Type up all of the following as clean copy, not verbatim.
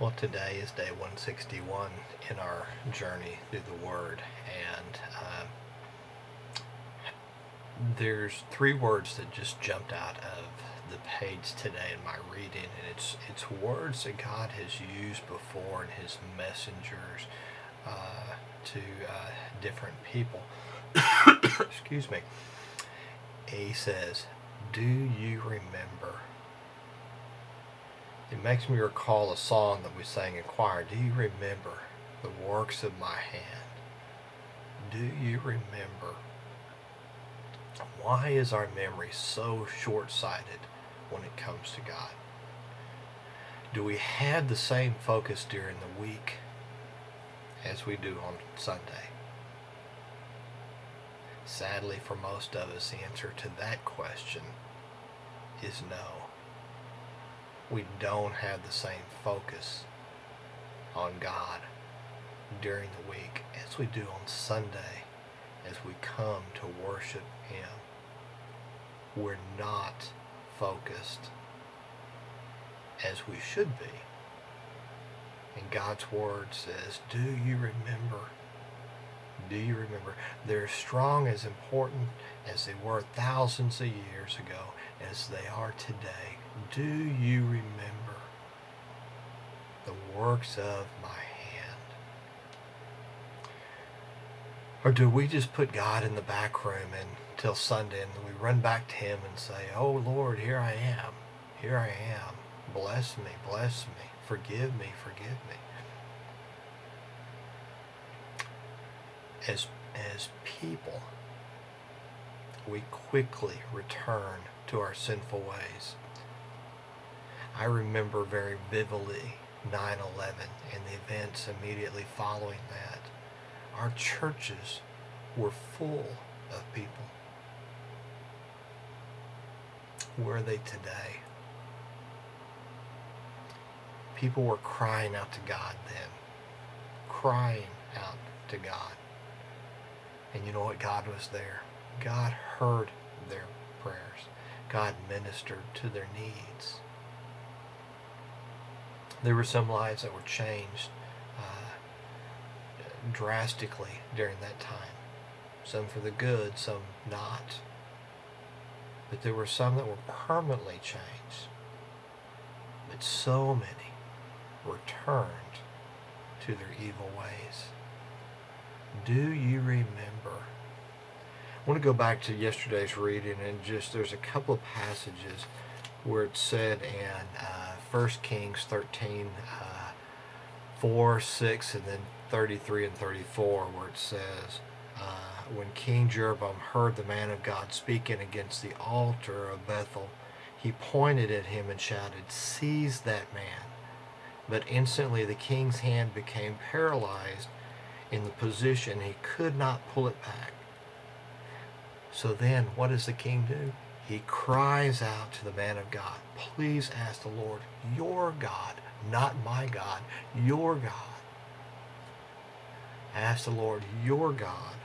Well, today is day 161 in our journey through the Word, and there's three words that just jumped out of the page today in my reading, and it's words that God has used before in His messengers to different people. Excuse me. He says, "Do you remember?" It makes me recall a song that we sang in choir. Do you remember the works of my hand? Do you remember? Why is our memory so short-sighted when it comes to God? Do we have the same focus during the week as we do on Sunday? Sadly, for most of us, the answer to that question is no. We don't have the same focus on God during the week as we do on Sunday as we come to worship Him. We're not focused as we should be. And God's Word says, do you remember? Do you remember? They're as strong, as important as they were thousands of years ago as they are today. Do you remember the works of my hand? Or do we just put God in the back room until Sunday and we run back to Him and say, oh Lord, here I am. Here I am. Bless me, bless me. Forgive me, forgive me. As people, we quickly return to our sinful ways. I remember very vividly 9/11 and the events immediately following that. Our churches were full of people. Where are they today? People were crying out to God then. Crying out to God. And you know what? God was there. God heard their prayers. God ministered to their needs. There were some lives that were changed drastically during that time. Some for the good, some not. But there were some that were permanently changed. But so many returned to their evil ways. Do you remember? I want to go back to yesterday's reading and there's a couple of passages where it said in 1 Kings 13, 4, 6, and then 33 and 34, where it says, when King Jeroboam heard the man of God speaking against the altar of Bethel, he pointed at him and shouted, "Seize that man." But instantly the king's hand became paralyzed in the position. He could not pull it back. So then, what does the king do? He cries out to the man of God, "Please ask the Lord, your God, not my God, your God. Ask the Lord, your God,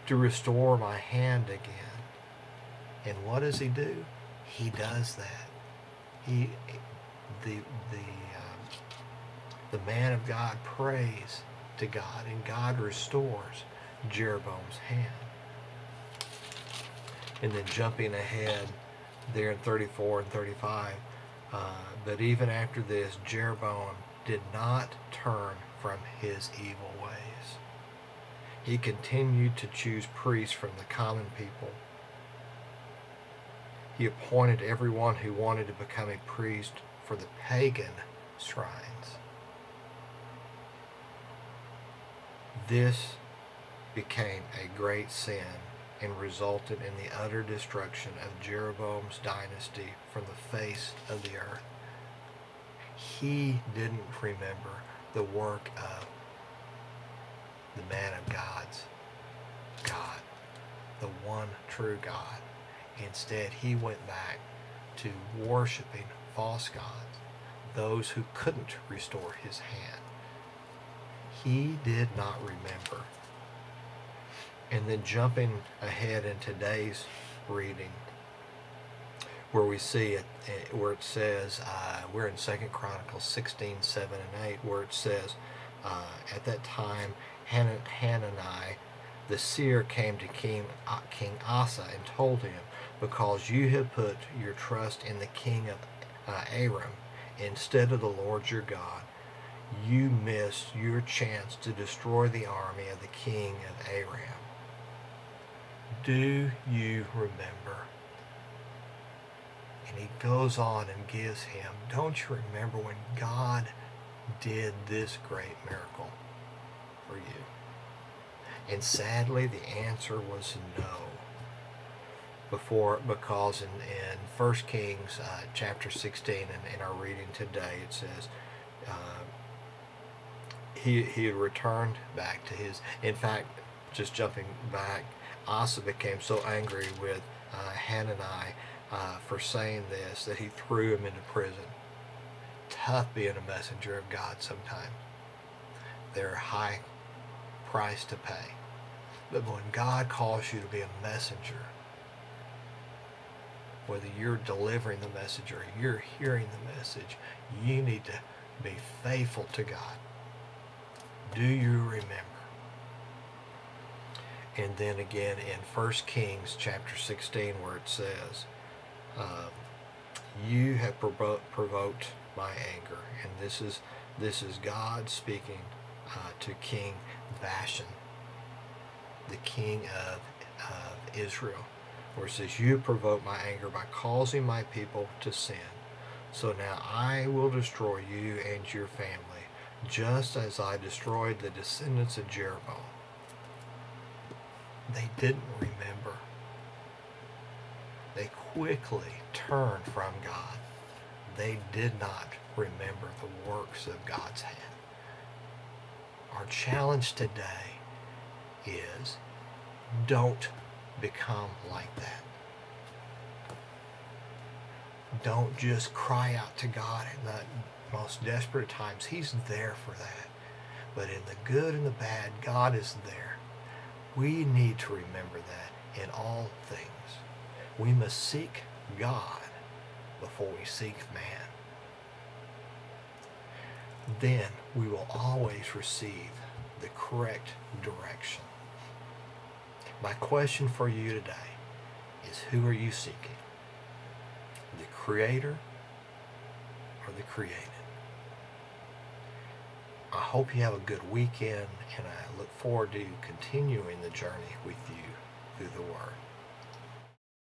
to restore my hand again." And what does he do? He does that. The man of God prays to God, and God restores Jeroboam's hand. And then jumping ahead there in 34 and 35, but even after this, Jeroboam did not turn from his evil ways. He continued to choose priests from the common people. He appointed everyone who wanted to become a priest for the pagan shrines. This became a great sin and resulted in the utter destruction of Jeroboam's dynasty from the face of the earth. He didn't remember the work of the man of God's God, the one true God. Instead, he went back to worshiping false gods, those who couldn't restore his hand. He did not remember. And then jumping ahead in today's reading, where we see it, where it says, we're in 2 Chronicles 16, 7 and 8, where it says, at that time Hanani the seer came to King Asa and told him, because you have put your trust in the king of Aram instead of the Lord your God, you missed your chance to destroy the army of the king of Aram. Do you remember? And he goes on and gives him, don't you remember when God did this great miracle for you? And sadly, the answer was no. Because in 1 Kings chapter 16, and in our reading today, it says he had returned back to his. In fact, just jumping back, Asa became so angry with Hanani for saying this that he threw him into prison. Tough being a messenger of God sometimes. They're a high price to pay. But when God calls you to be a messenger, whether you're delivering the message or you're hearing the message, you need to be faithful to God. Do you remember? And then again in 1 Kings chapter 16, where it says, you have provoked my anger. And this is God speaking to King Bashan, the king of Israel, where it says, you provoke my anger by causing my people to sin. So now I will destroy you and your family, just as I destroyed the descendants of Jeroboam. They didn't remember. They quickly turned from God. They did not remember the works of God's hand. Our challenge today is, don't become like that. Don't just cry out to God in the most desperate times. He's there for that. But in the good and the bad, God is there. We need to remember that in all things. We must seek God before we seek man. Then we will always receive the correct direction. My question for you today is, who are you seeking? The Creator or the created? I hope you have a good weekend, and I look forward to continuing the journey with you through the Word.